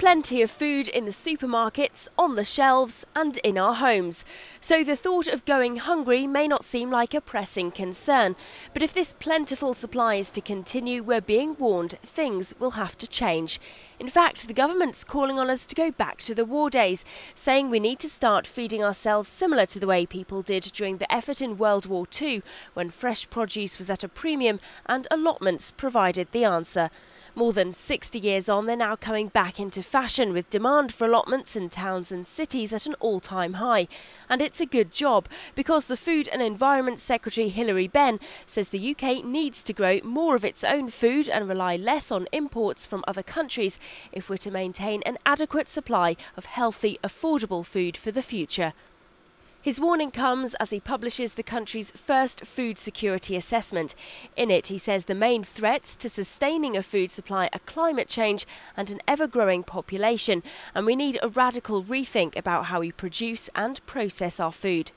plenty of food in the supermarkets, on the shelves and in our homes. So the thought of going hungry may not seem like a pressing concern. But if this plentiful supply is to continue, we're being warned things will have to change. In fact, the government's calling on us to go back to the war days, saying we need to start feeding ourselves similar to the way people did during the effort in World War II, when fresh produce was at a premium and allotments provided the answer. More than 60 years on, they're now coming back into fashion, with demand for allotments in towns and cities at an all-time high. And it's a good job, because the Food and Environment Secretary Hilary Benn says the UK needs to grow more of its own food and rely less on imports from other countries if we're to maintain an adequate supply of healthy, affordable food for the future. His warning comes as he publishes the country's first food security assessment. In it, he says the main threats to sustaining a food supply are climate change and an ever-growing population, and we need a radical rethink about how we produce and process our food.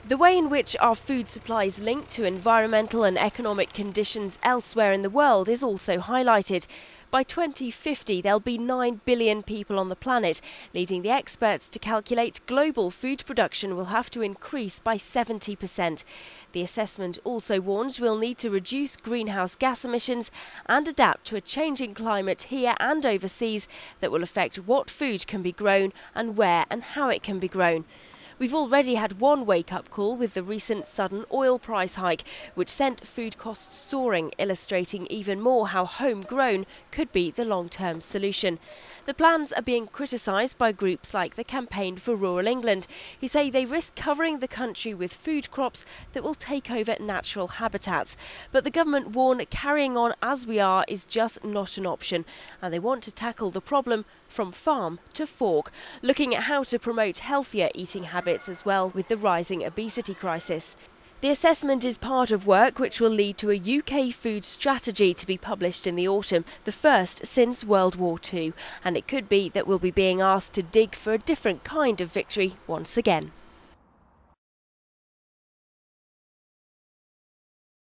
The way in which our food supply is linked to environmental and economic conditions elsewhere in the world is also highlighted. By 2050, there'll be 9 billion people on the planet, leading the experts to calculate global food production will have to increase by 70%. The assessment also warns we'll need to reduce greenhouse gas emissions and adapt to a changing climate here and overseas that will affect what food can be grown and where and how it can be grown. We've already had one wake-up call with the recent sudden oil price hike, which sent food costs soaring, illustrating even more how homegrown could be the long-term solution. The plans are being criticised by groups like the Campaign for Rural England, who say they risk covering the country with food crops that will take over natural habitats. But the government warn carrying on as we are is just not an option, and they want to tackle the problem from farm to fork, looking at how to promote healthier eating habits as well with the rising obesity crisis. The assessment is part of work which will lead to a UK food strategy to be published in the autumn, the first since World War II, and it could be that we'll be being asked to dig for a different kind of victory once again.